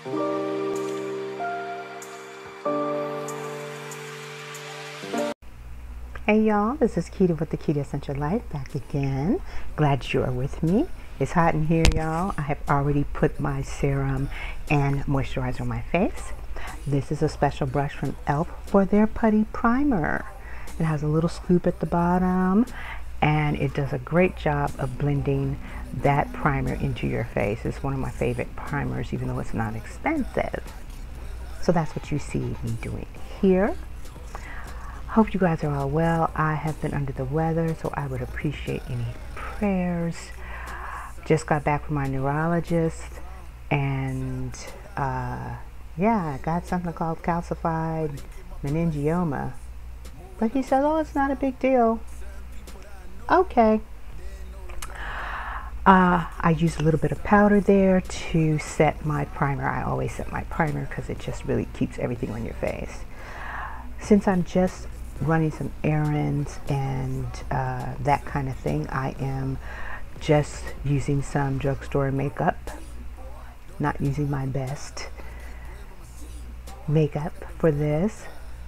Hey y'all, this is Quita with the Quitassential Life back again. Glad you are with me. It's hot in here, y'all. I have already put my serum and moisturizer on my face. This is a special brush from e.l.f. for their putty primer. It has a little scoop at the bottom and it does a great job of blending that primer into your face. It's one of my favorite primers, even though it's not expensive. So that's what you see me doing here. Hope you guys are all well. I have been under the weather, so I would appreciate any prayers. Just got back from my neurologist, and yeah, I got something called calcified meningioma. But he said, oh, it's not a big deal. Okay. I used a little bit of powder there to set my primer. I always set my primer because it just really keeps everything on your face. Since I'm just running some errands and that kind of thing, I am just using some drugstore makeup, not using my best makeup for this.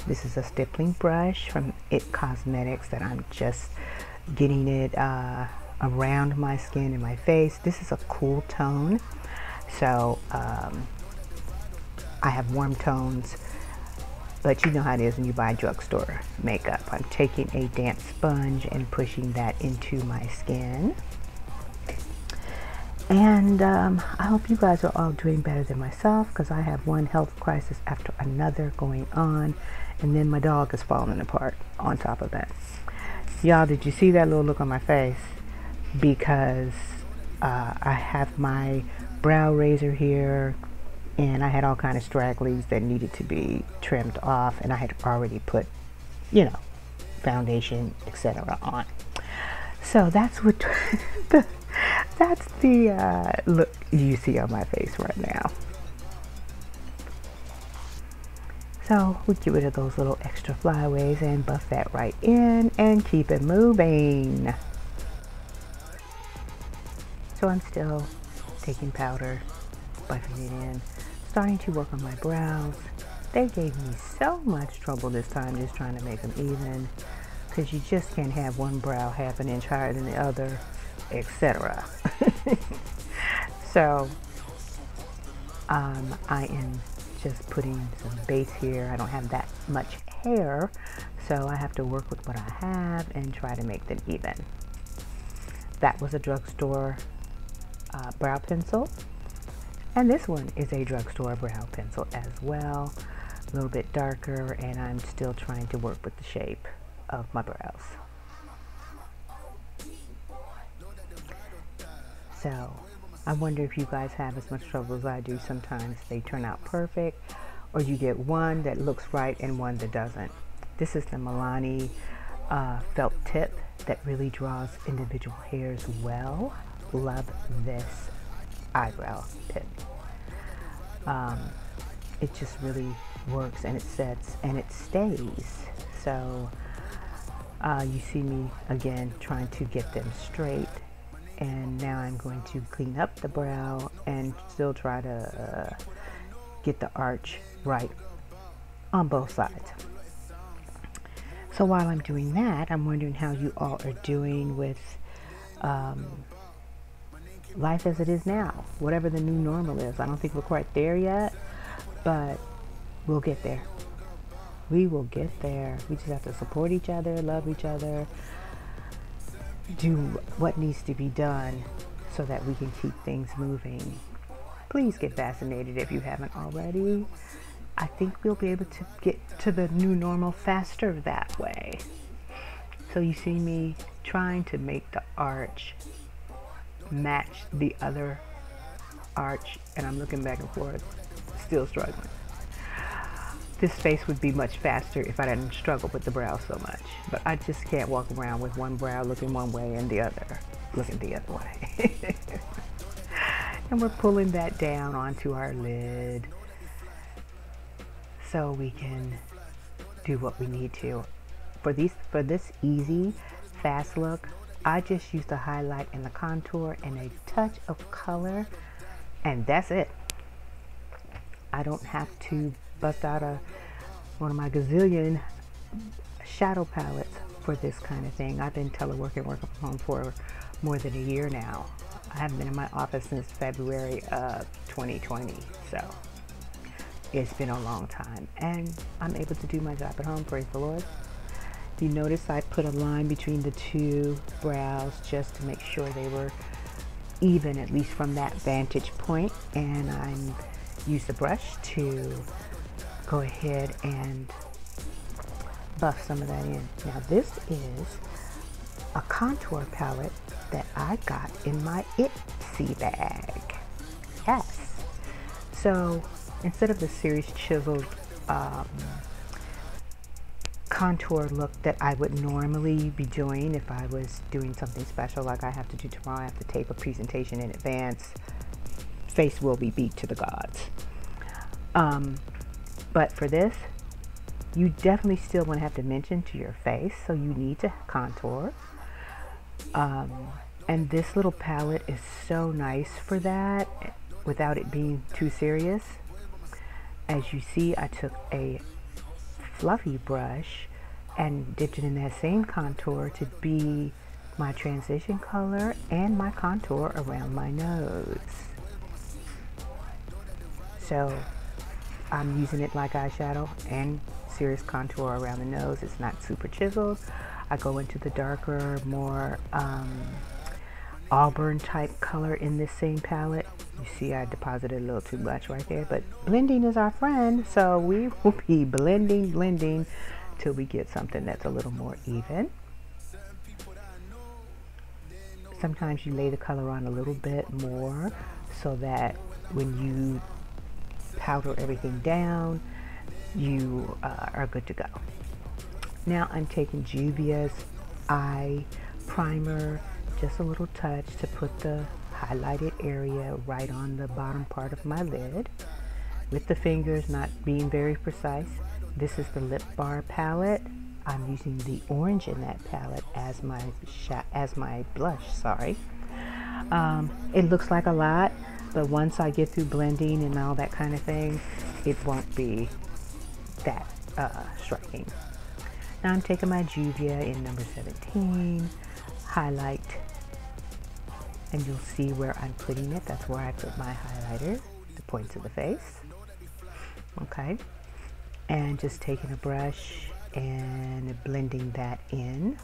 This is a stippling brush from It Cosmetics that I'm just getting it around my skin and my face. This is a cool tone, so I have warm tones. But you know how it is when you buy drugstore makeup. I'm taking a damp sponge and pushing that into my skin. And I hope you guys are all doing better than myself, because I have one health crisis after another going on. And then my dog is falling apart on top of that. Y'all, did you see that little look on my face? Because I have my brow razor here, and I had all kind of stragglies that needed to be trimmed off, and I had already put, you know, foundation, etc. on. So that's what that's the look you see on my face right now. So we get rid of those little extra flyaways and buff that right in and keep it moving. So I'm still taking powder, buffing it in, starting to work on my brows. They gave me so much trouble this time just trying to make them even, because you just can't have one brow half an inch higher than the other, etc. So I am just putting some base here. I don't have that much hair, so I have to work with what I have and try to make them even. That was a drugstore brow pencil. And this one is a drugstore brow pencil as well, a little bit darker, and I'm still trying to work with the shape of my brows. So I wonder if you guys have as much trouble as I do. Sometimes they turn out perfect, or you get one that looks right and one that doesn't. This is the Milani felt tip that really draws individual hairs well. Love this eyebrow tip. It just really works, and it sets and it stays. So you see me again trying to get them straight, and now I'm going to clean up the brow and still try to get the arch right on both sides. So while I'm doing that, I'm wondering how you all are doing with life as it is now, whatever the new normal is. I don't think we're quite there yet, but we'll get there. We will get there. We just have to support each other, love each other, do what needs to be done so that we can keep things moving. Please get vaccinated if you haven't already. I think we'll be able to get to the new normal faster that way. So you see me trying to make the arch match the other arch, and I'm looking back and forth, still struggling. This face would be much faster if I didn't struggle with the brow so much, but I just can't walk around with one brow looking one way and the other looking the other way. And we're pulling that down onto our lid so we can do what we need to. For this easy, fast look, I just use the highlight and the contour and a touch of color, and that's it. I don't have to bust out one of my gazillion shadow palettes for this kind of thing. I've been teleworking, working from home for more than a year now. I haven't been in my office since February of 2020, so it's been a long time, and I'm able to do my job at home, praise the Lord. You notice I put a line between the two brows just to make sure they were even, at least from that vantage point, and I use the brush to go ahead and buff some of that in. Now this is a contour palette that I got in my Itsy bag. Yes. So instead of the serious chiseled contour look that I would normally be doing if I was doing something special like I have to do tomorrow, I have to tape a presentation in advance, face will be beat to the gods. But for this, you definitely still want to have dimension to your face, so you need to contour. And this little palette is so nice for that without it being too serious. As you see, I took a fluffy brush and dipped it in that same contour to be my transition color and my contour around my nose. So I'm using it like eyeshadow and serious contour around the nose. It's not super chiseled. I go into the darker, more auburn type color in this same palette. You see I deposited a little too much right there, but blending is our friend, so we will be blending till we get something that's a little more even. Sometimes you lay the color on a little bit more so that when you powder everything down, you are good to go. Now I'm taking Juvia's eye primer, just a little touch to put the highlighted area right on the bottom part of my lid with the fingers, not being very precise. This is the lip bar palette. I'm using the orange in that palette as my blush, sorry. It looks like a lot, but once I get through blending and all that kind of thing, it won't be that striking. Now I'm taking my Juvia in number 17, highlight, and you'll see where I'm putting it. That's where I put my highlighter, the points of the face. Okay, and just taking a brush and blending that in.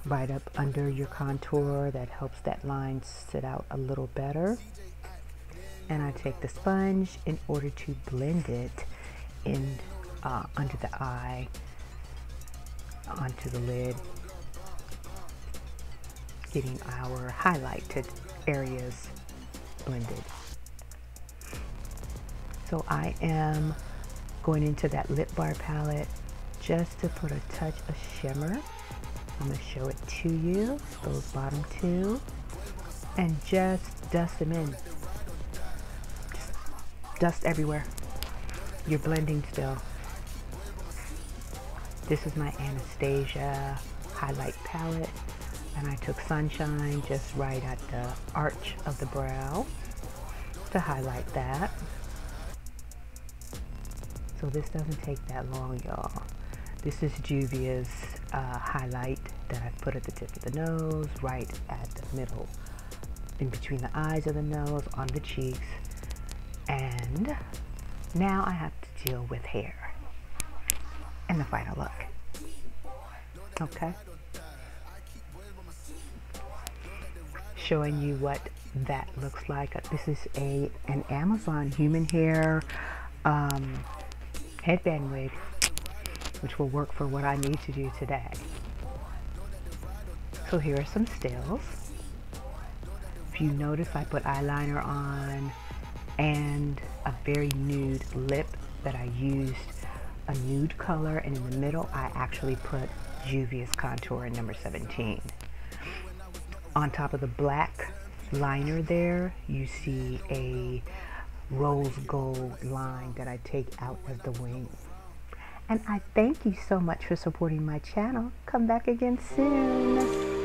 Right up under your contour, that helps that line sit out a little better. And I take the sponge in order to blend it in under the eye, onto the lid, getting our highlighted areas blended. So I am going into that lip bar palette just to put a touch of shimmer. I'm going to show it to you, those bottom two, and just dust them in. Just dust everywhere. You're blending still. This is my Anastasia highlight palette, and I took Sunshine just right at the arch of the brow to highlight that. So this doesn't take that long, y'all. This is Juvia's highlight that I put at the tip of the nose, right at the middle, in between the eyes of the nose, on the cheeks. And now I have to deal with hair and the final look. Okay. Showing you what that looks like. This is an Amazon human hair headband wig, which will work for what I need to do today. So here are some stills. If you notice, I put eyeliner on and a very nude lip that I used a nude color, and in the middle I actually put Juvia's contour in number 17. On top of the black liner there, you see a rose gold line that I take out as the wing. And I thank you so much for supporting my channel. Come back again soon.